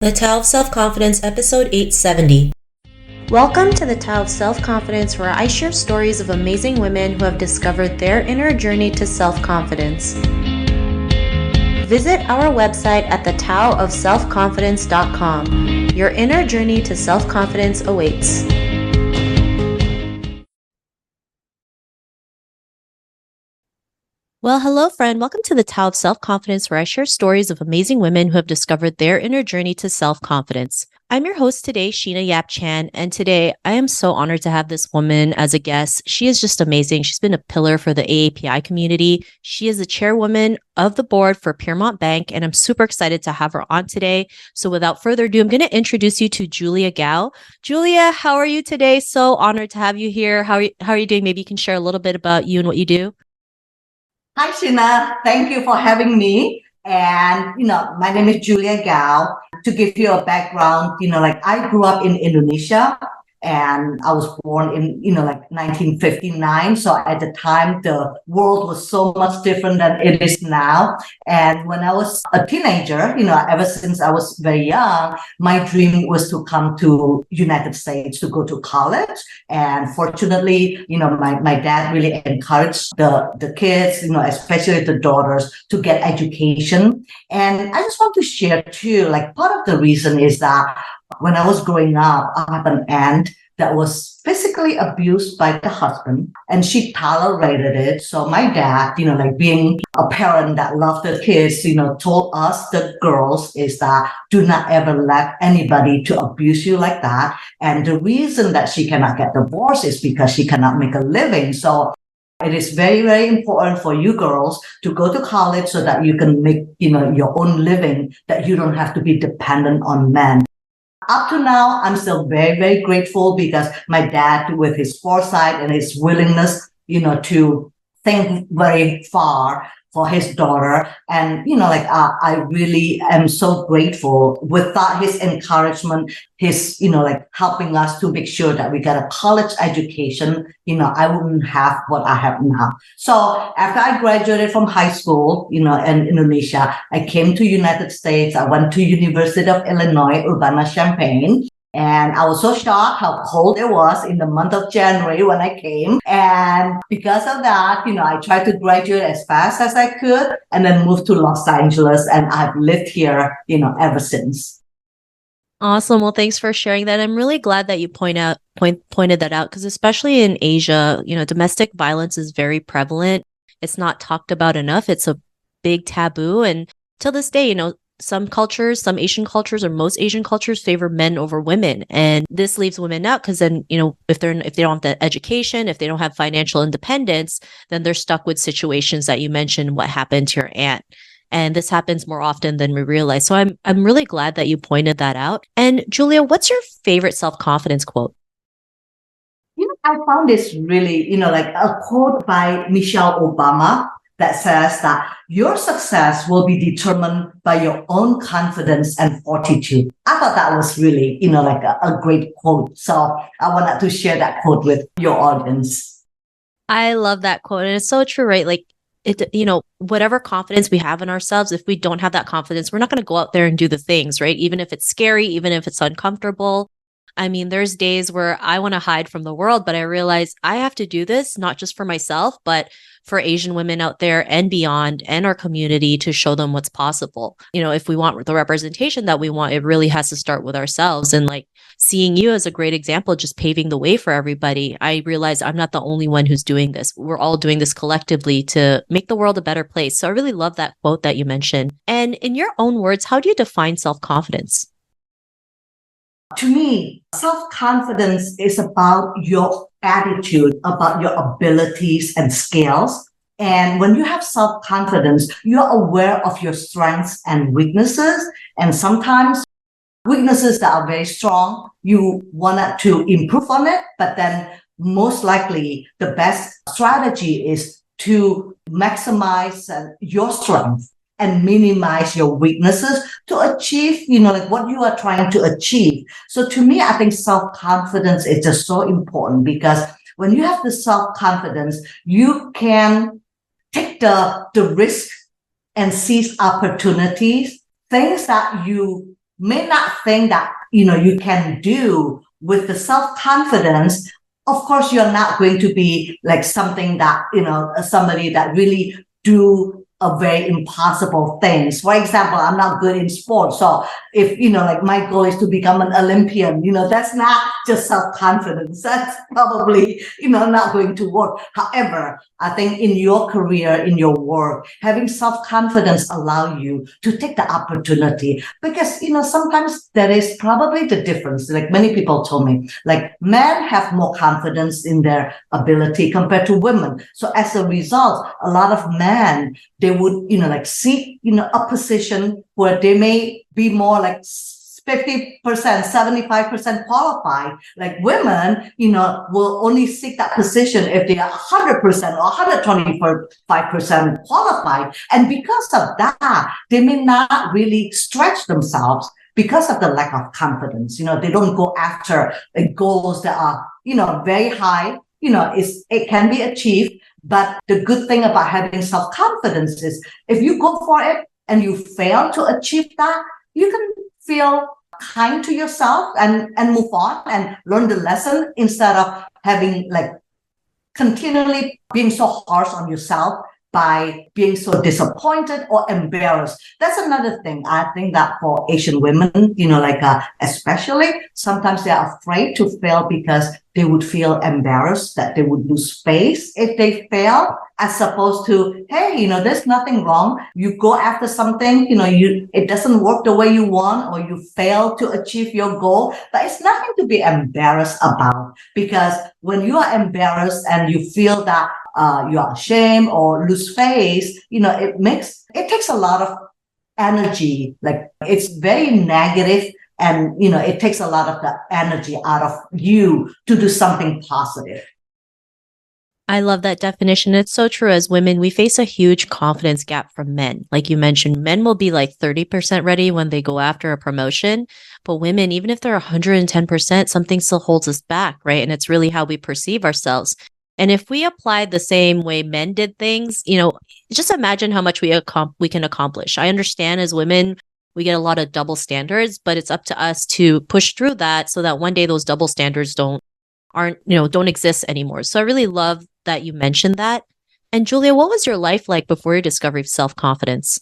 The Tao of Self-Confidence, episode 870. Welcome to the Tao of Self-Confidence, where I share stories of amazing women who have discovered their inner journey to self-confidence. Visit our website at thetaoofselfconfidence.com. Your inner journey to self-confidence awaits. Well, hello, friend. Welcome to the Tao of Self-Confidence, where I share stories of amazing women who have discovered their inner journey to self-confidence. I'm your host today, Sheena Yap Chan, and today I am so honored to have this woman as a guest. She is just amazing. She's been a pillar for the AAPI community. She is the chairwoman of the board for Piermont Bank, and I'm super excited to have her on today. So without further ado, I'm going to introduce you to Julia Gouw. Julia, how are you today? So honored to have you here. How are you doing? Maybe you can share a little bit about you and what you do. Hi, Sheena. Thank you for having me. And, my name is Julia Gouw. To give you a background, I grew up in Indonesia and I was born in, 1959. So at the time, the world was so much different than it is now. And when I was a teenager, ever since I was very young, my dream was to come to United States to go to college. And fortunately, my dad really encouraged the kids, especially the daughters, to get education. And I just want to share too, part of the reason is that when I was growing up, I have an aunt that was physically abused by the husband, and she tolerated it. So my dad, being a parent that loved the kids, told us, the girls, is that do not ever let anybody to abuse you like that. And the reason that she cannot get divorced is because she cannot make a living. So it is very, very important for you girls to go to college so that you can make, your own living, that you don't have to be dependent on men. Up to now, I'm still very, very grateful because my dad, with his foresight and his willingness, to think very far for his daughter. And, I really am so grateful. Without his encouragement, his, helping us to make sure that we get a college education, I wouldn't have what I have now. So after I graduated from high school, in Indonesia, I came to United States. I went to University of Illinois, Urbana-Champaign. And I was so shocked how cold it was in the month of January when I came. And because of that, I tried to graduate as fast as I could and then moved to Los Angeles. And I've lived here, ever since. Awesome. Well, thanks for sharing that. I'm really glad that you pointed that out, because especially in Asia, domestic violence is very prevalent. It's not talked about enough. It's a big taboo. And till this day, some cultures, some Asian cultures, or most Asian cultures favor men over women. And this leaves women out because then, if they don't have the education, if they don't have financial independence, then they're stuck with situations that you mentioned, what happened to your aunt. And this happens more often than we realize. So I'm really glad that you pointed that out. And Julia, what's your favorite self-confidence quote? I found this really, a quote by Michelle Obama that says that your success will be determined by your own confidence and fortitude. I thought that was really, a great quote. So I wanted to share that quote with your audience. I love that quote. And it's so true, right? Whatever confidence we have in ourselves, if we don't have that confidence, we're not going to go out there and do the things, right? Even if it's scary, even if it's uncomfortable. I mean, there's days where I want to hide from the world, but I realize I have to do this, not just for myself, but for Asian women out there and beyond, and our community, to show them what's possible. If we want the representation that we want, it really has to start with ourselves. And seeing you as a great example, just paving the way for everybody, I realize I'm not the only one who's doing this. We're all doing this collectively to make the world a better place. So I really love that quote that you mentioned. And in your own words, how do you define self-confidence? To me, self-confidence is about your attitude, about your abilities and skills. And when you have self-confidence, you're aware of your strengths and weaknesses. And sometimes weaknesses that are very strong, you wanted to improve on it. But then most likely the best strategy is to maximize your strength and minimize your weaknesses to achieve, what you are trying to achieve. So to me, I think self-confidence is just so important, because when you have the self-confidence, you can take the risk and seize opportunities, things that you may not think that, you can do with the self-confidence. Of course, you're not going to be like something that, somebody that really do a very impossible things. For example, I'm not good in sports. So if, like my goal is to become an Olympian, that's not just self-confidence. That's probably, not going to work. However, I think in your career, in your work, having self-confidence allow you to take the opportunity because, sometimes that is probably the difference. Like many people told me, like men have more confidence in their ability compared to women. So as a result, a lot of men, they would, like seek, a position where they may be more like 50%, 75% qualified. Like women, will only seek that position if they are 100% or 125% qualified. And because of that, they may not really stretch themselves because of the lack of confidence. They don't go after goals that are, very high. It can be achieved. But the good thing about having self-confidence is if you go for it and you fail to achieve that, you can feel kind to yourself and move on and learn the lesson instead of having like continually being so harsh on yourself by being so disappointed or embarrassed. That's another thing. I think that for Asian women, especially, sometimes they are afraid to fail because they would feel embarrassed that they would lose face if they fail, as opposed to, hey, there's nothing wrong. You go after something, it doesn't work the way you want, or you fail to achieve your goal, but it's nothing to be embarrassed about, because when you are embarrassed and you feel that you are ashamed or lose face, it takes a lot of energy. Like it's very negative, and it takes a lot of the energy out of you to do something positive. I love that definition. It's so true. As women, we face a huge confidence gap from men. Like you mentioned, men will be like 30% ready when they go after a promotion. But women, even if they're 110%, something still holds us back, right? And it's really how we perceive ourselves. And if we applied the same way men did things, just imagine how much we can accomplish. I understand as women, we get a lot of double standards, but it's up to us to push through that so that one day those double standards don't exist anymore. So I really love that you mentioned that. And Julia, what was your life like before your discovery of self-confidence?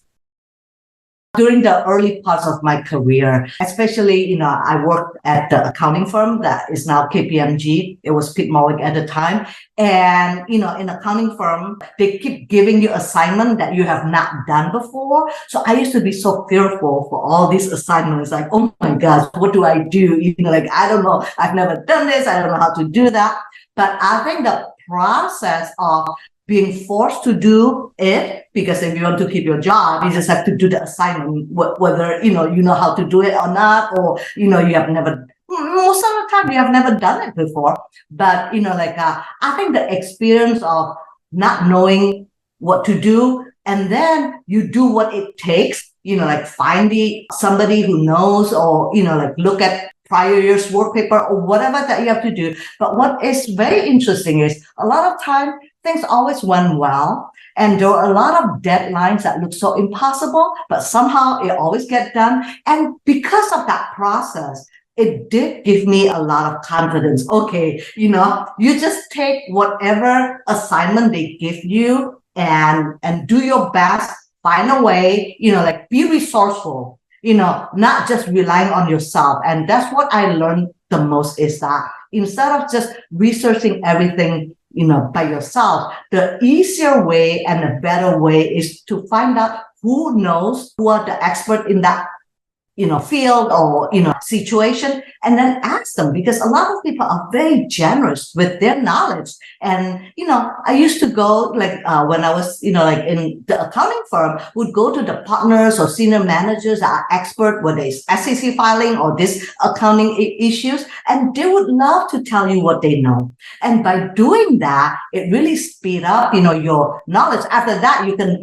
During the early parts of my career, especially, I worked at the accounting firm that is now KPMG. It was Pitt Mollick at the time. And, in accounting firm, they keep giving you assignment that you have not done before. So I used to be so fearful for all these assignments. Like, oh my gosh, what do I do? I don't know. I've never done this. I don't know how to do that. But I think the process of being forced to do it, because if you want to keep your job, you just have to do the assignment, whether you know how to do it or not, or you have never, most of the time you have never done it before. But I think the experience of not knowing what to do, and then you do what it takes, find somebody who knows, or look at prior year's work paper or whatever that you have to do. But what is very interesting is a lot of time things always went well, and there are a lot of deadlines that look so impossible, but somehow it always gets done. And because of that process, it did give me a lot of confidence. Okay, you just take whatever assignment they give you and do your best, find a way, be resourceful, not just relying on yourself. And that's what I learned the most, is that instead of just researching everything, by yourself, the easier way and the better way is to find out who knows, who are the expert in that field or situation, and then ask them, because a lot of people are very generous with their knowledge. And I used to go, when I was in the accounting firm, would go to the partners or senior managers that are expert, whether it's SEC filing or this accounting issues, and they would love to tell you what they know. And by doing that, it really speed up your knowledge. After that, you can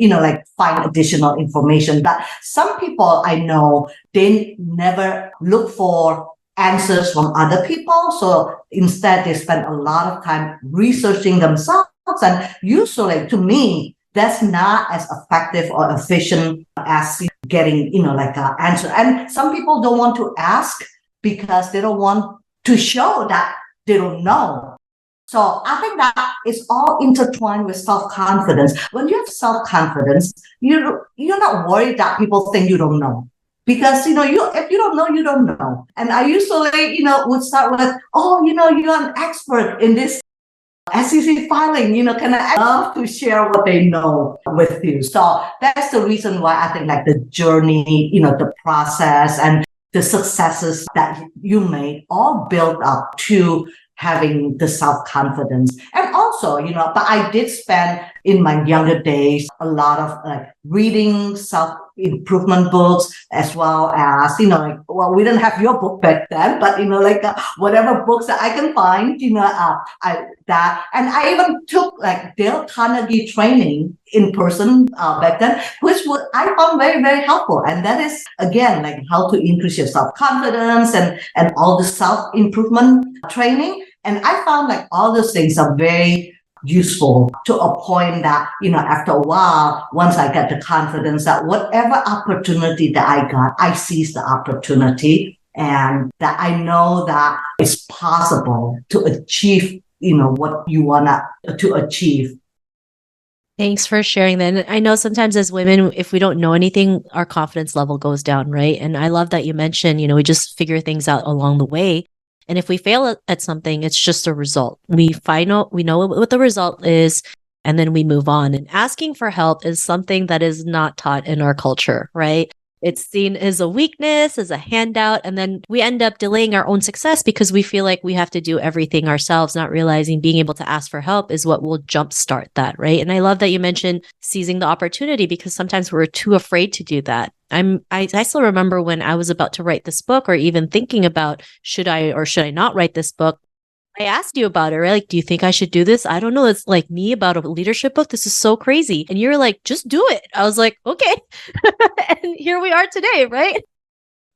find additional information. But some people I know, they never look for answers from other people. So instead, they spend a lot of time researching themselves. And usually, to me, that's not as effective or efficient as getting, like an answer. And some people don't want to ask because they don't want to show that they don't know. So I think that it's all intertwined with self-confidence. When you have self-confidence, you're not worried that people think you don't know. Because if you don't know, you don't know. And I usually, would start with, oh, you're an expert in this SEC filing, can I love to share what they know with you. So that's the reason why I think like the journey, the process and the successes that you made all built up to having the self-confidence. And also, but I did spend in my younger days a lot of like reading self-improvement books, as well as, well, we didn't have your book back then, but, whatever books that I can find, and I even took like Dale Carnegie training in person back then, which I found very, very helpful. And that is, again, like how to increase your self-confidence and all the self-improvement training. And I found like all those things are very useful to a point that, after a while, once I get the confidence that whatever opportunity that I got, I seize the opportunity, and that I know that it's possible to achieve, what you want to achieve. Thanks for sharing that. And I know sometimes as women, if we don't know anything, our confidence level goes down, right? And I love that you mentioned, we just figure things out along the way. And if we fail at something, it's just a result. We know what the result is, and then we move on. And asking for help is something that is not taught in our culture, right? It's seen as a weakness, as a handout, and then we end up delaying our own success because we feel like we have to do everything ourselves, not realizing being able to ask for help is what will jumpstart that, right? And I love that you mentioned seizing the opportunity, because sometimes we're too afraid to do that. I still remember when I was about to write this book, or even thinking about should I or should I not write this book. I asked you about it, right? Like, do you think I should do this? I don't know. It's like me about a leadership book. This is so crazy. And you're like, just do it. I was like, okay. And here we are today, right?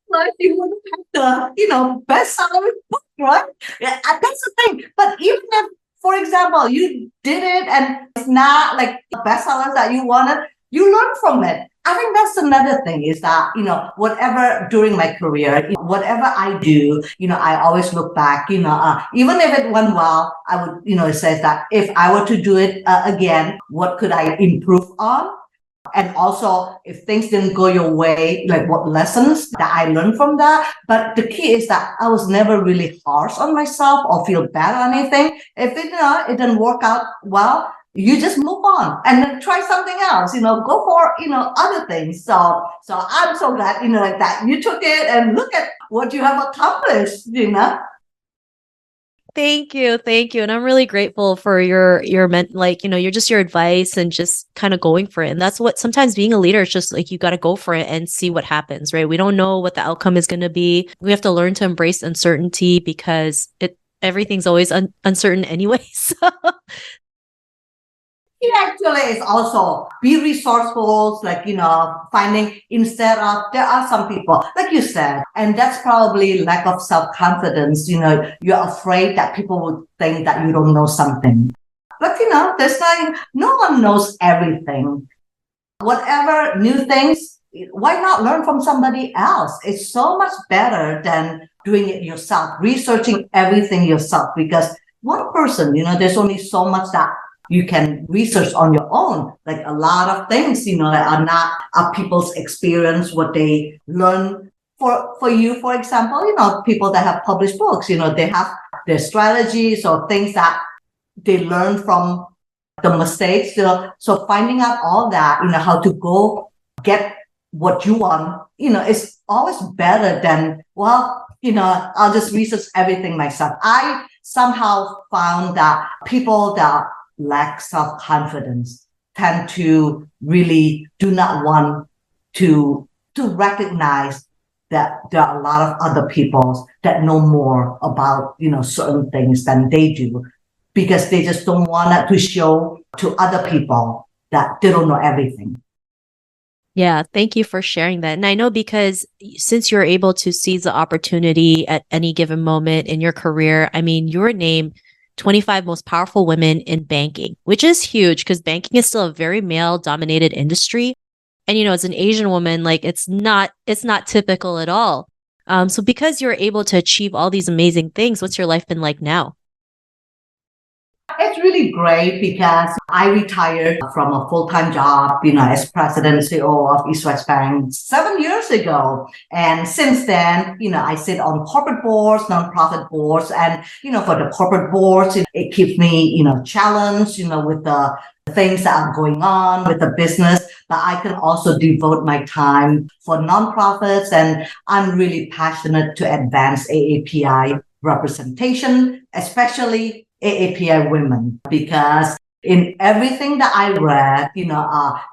Like you would have the, best-selling book, right? Yeah, that's the thing. But even if, for example, you did it and it's not like the bestsellers that you wanted, you learn from it. I think that's another thing is that, whatever during my career, whatever I do, I always look back, even if it went well, I would, it says that if I were to do it again, what could I improve on? And also, if things didn't go your way, like what lessons that I learned from that. But the key is that I was never really harsh on myself or feel bad or anything. If it didn't work out well, you just move on and then try something else, go for, other things. So I'm so glad, like that you took it and look at what you have accomplished, Thank you. Thank you. And I'm really grateful for your your advice and just kind of going for it. And that's what sometimes being a leader is just like, you got to go for it and see what happens, right? We don't know what the outcome is going to be. We have to learn to embrace uncertainty because everything's always uncertain anyway. So it actually is also be resourceful, like, finding instead of, there are some people, like you said, and that's probably lack of self-confidence. You're afraid that people would think that you don't know something. But, there's like, no one knows everything. Whatever new things, why not learn from somebody else? It's so much better than doing it yourself, researching everything yourself, because one person, there's only so much that you can research on your own. Like a lot of things, that are not people's experience, what they learn. For you, for example, people that have published books, they have their strategies or things that they learn from the mistakes. So finding out all that, how to go get what you want, is always better than, well, I'll just research everything myself. I somehow found that people that lack self-confidence tend to really do not want to recognize that there are a lot of other people that know more about, certain things than they do, because they just don't want to show to other people that they don't know everything. yeah, thank you for sharing that. And I know because since you're able to seize the opportunity at any given moment in your career, I mean, your name 25 most powerful women in banking, which is huge because banking is still a very male dominated industry. And, as an Asian woman, like it's not typical at all. So because you're able to achieve all these amazing things, what's your life been like now? It's really great because I retired from a full-time job, as president and CEO of East West Bank 7 years ago. And since then, I sit on corporate boards, nonprofit boards, and, for the corporate boards, it keeps me, challenged, with the things that are going on with the business, but I can also devote my time for nonprofits. And I'm really passionate to advance AAPI representation, especially AAPI women, because in everything that I read,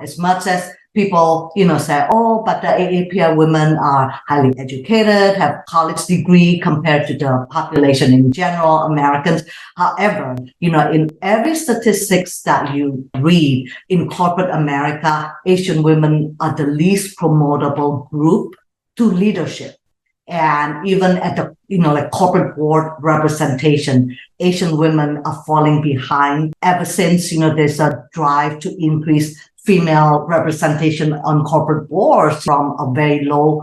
as much as people, say, oh, but the AAPI women are highly educated, have college degree compared to the population in general, Americans. However, in every statistics that you read in corporate America, Asian women are the least promotable group to leadership. And even at the, like corporate board representation, Asian women are falling behind ever since, there's a drive to increase female representation on corporate boards from a very low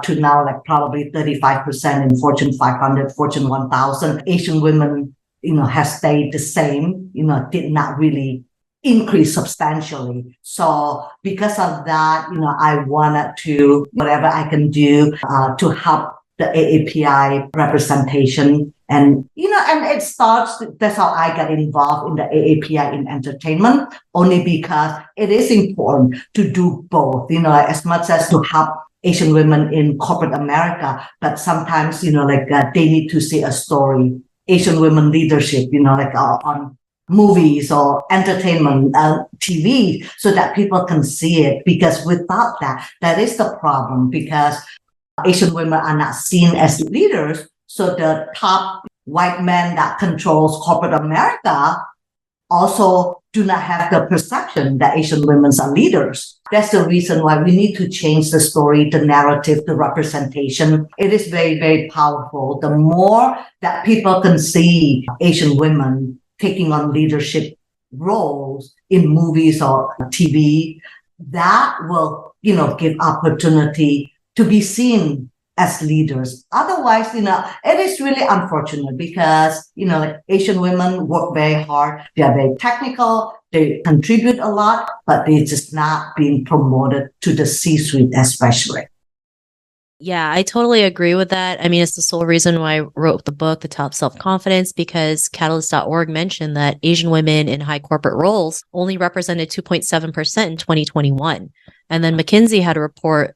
to now like probably 35% in Fortune 500, Fortune 1000. Asian women, has stayed the same, did not really increase substantially. So because of that, I wanted to, whatever I can do to help the AAPI representation. And, and it starts, that's how I got involved in the AAPI in entertainment, only because it is important to do both, as much as to help Asian women in corporate America, but sometimes, they need to see a story, Asian women leadership, on movies or entertainment, TV, so that people can see it. Because without that, that is the problem, because Asian women are not seen as leaders. So the top white men that controls corporate America also do not have the perception that Asian women are leaders. That's the reason why we need to change the story, the narrative, the representation. It is very, very powerful. The more that people can see Asian women taking on leadership roles in movies or TV, that will, give opportunity to be seen as leaders. Otherwise, it is really unfortunate because, like Asian women work very hard. They are very technical. They contribute a lot, but they're just not being promoted to the C-suite, especially. Yeah, I totally agree with that. I mean, it's the sole reason why I wrote the book, The Top Self-Confidence, because Catalyst.org mentioned that Asian women in high corporate roles only represented 2.7% in 2021. And then McKinsey had a report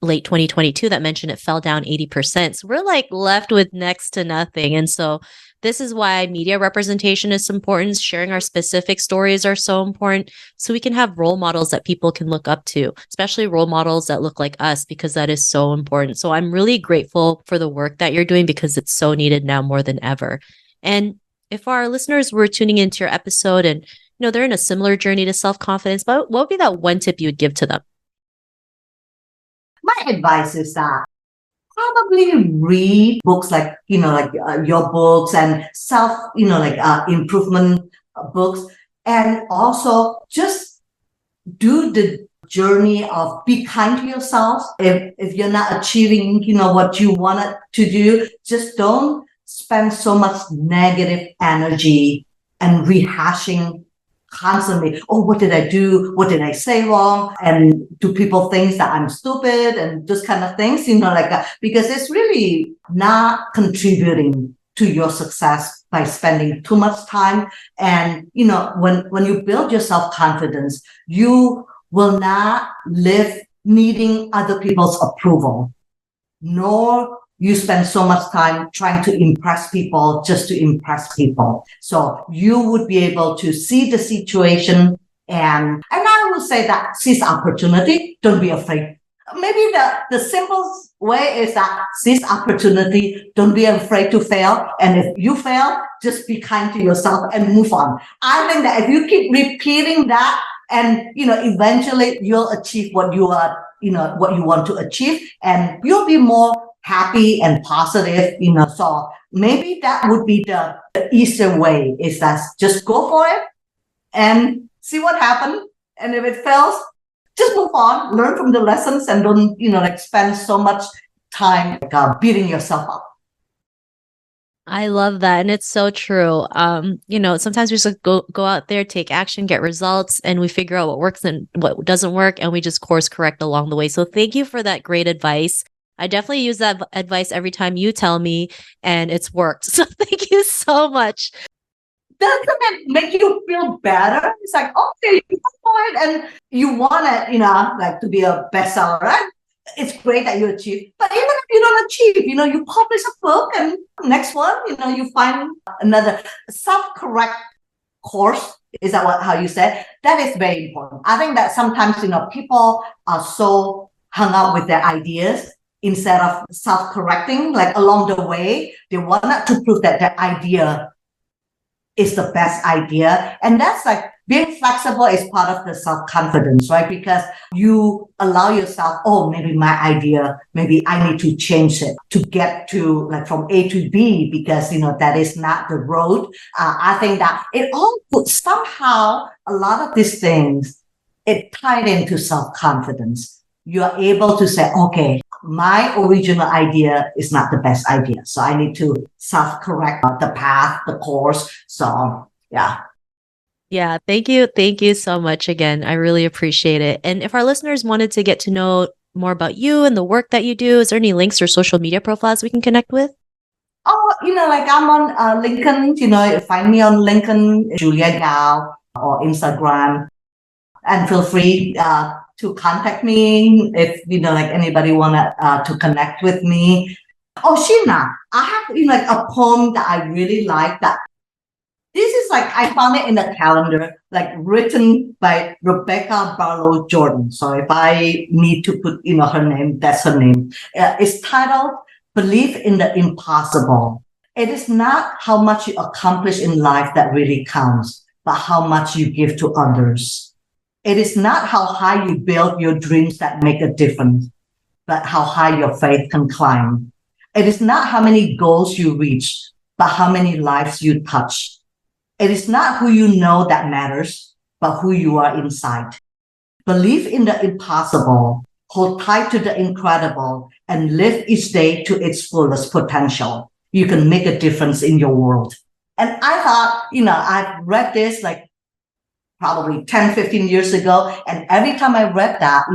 late 2022 that mentioned it fell down 80%. So we're like left with next to nothing. And so this is why media representation is important. Sharing our specific stories are so important so we can have role models that people can look up to, especially role models that look like us, because that is so important. So I'm really grateful for the work that you're doing because it's so needed now more than ever. And if our listeners were tuning into your episode and they're in a similar journey to self-confidence, what would be that one tip you would give to them? My advice is that probably read books like, your books and self, improvement books. And also just do the journey of be kind to yourself. If you're not achieving, what you wanted to do, just don't spend so much negative energy and rehashing constantly, oh, what did I do? What did I say wrong? And do people think that I'm stupid and those kind of things, because it's really not contributing to your success by spending too much time. And, when you build your self-confidence, you will not live needing other people's approval, nor you spend so much time trying to impress people just to impress people. So you would be able to see the situation and I will say that seize opportunity. Don't be afraid. Maybe the simplest way is that seize opportunity. Don't be afraid to fail. And if you fail, just be kind to yourself and move on. I think that if you keep repeating that and, eventually you'll achieve what you are, what you want to achieve, and you'll be more happy and positive, so maybe that would be the easier way, is that just go for it and see what happens. And if it fails, just move on, learn from the lessons, and don't, spend so much time beating yourself up. I love that. And it's so true. Sometimes we just go out there, take action, get results, and we figure out what works and what doesn't work, and we just course correct along the way. So thank you for that great advice. I definitely use that advice every time you tell me, and it's worked. So thank you so much. Doesn't it make you feel better? It's like, okay, you go for it, and you want it, to be a bestseller, right? It's great that you achieve, but even if you don't achieve, you publish a book, and next one, you find another self-correct course. Is that how you said? That is very important. I think that sometimes, people are so hung up with their ideas instead of self-correcting, like along the way, they want to prove that their idea is the best idea. And that's like being flexible is part of the self-confidence, right? Because you allow yourself, maybe my idea, maybe I need to change it to get to like from A to B, because, that is not the road. I think that it all somehow, a lot of these things, it tied into self-confidence. You're able to say, okay, my original idea is not the best idea. So I need to self-correct the path, the course. So, yeah. Yeah, thank you. Thank you so much again. I really appreciate it. And if our listeners wanted to get to know more about you and the work that you do, is there any links or social media profiles we can connect with? Oh, I'm on LinkedIn, find me on LinkedIn, Julia Gouw, or Instagram. And feel free to contact me if, anybody want to connect with me. Oh, Sheena, I have, a poem that I really like. That this is I found it in the calendar, written by Rebecca Barlow Jordan. So if I need to put, her name, that's her name. It's titled Believe in the Impossible. It is not how much you accomplish in life that really counts, but how much you give to others. It is not how high you build your dreams that make a difference, but how high your faith can climb. It is not how many goals you reach, but how many lives you touch. It is not who you know that matters, but who you are inside. Believe in the impossible, hold tight to the incredible, and live each day to its fullest potential. You can make a difference in your world. And I thought, I've read this probably 10, 15 years ago. And every time I read that,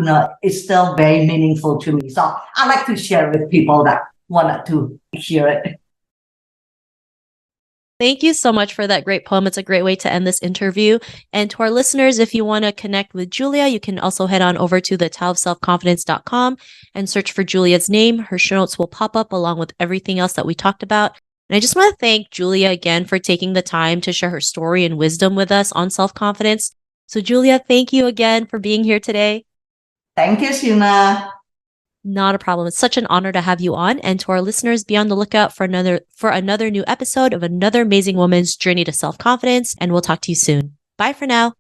it's still very meaningful to me. So I like to share with people that wanted to hear it. Thank you so much for that great poem. It's a great way to end this interview. And to our listeners, if you want to connect with Julia, you can also head on over to the taoofselfconfidence.com and search for Julia's name. Her show notes will pop up along with everything else that we talked about. And I just want to thank Julia again for taking the time to share her story and wisdom with us on self-confidence. So Julia, thank you again for being here today. Thank you, Sheena. Not a problem. It's such an honor to have you on. And to our listeners, be on the lookout for another new episode of another amazing woman's journey to self-confidence. And we'll talk to you soon. Bye for now.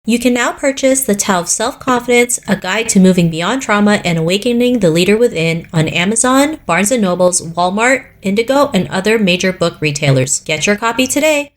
You can now purchase The Tao of Self-Confidence, a guide to moving beyond trauma and awakening the leader within on Amazon, Barnes & Nobles, Walmart, Indigo, and other major book retailers. Get your copy today.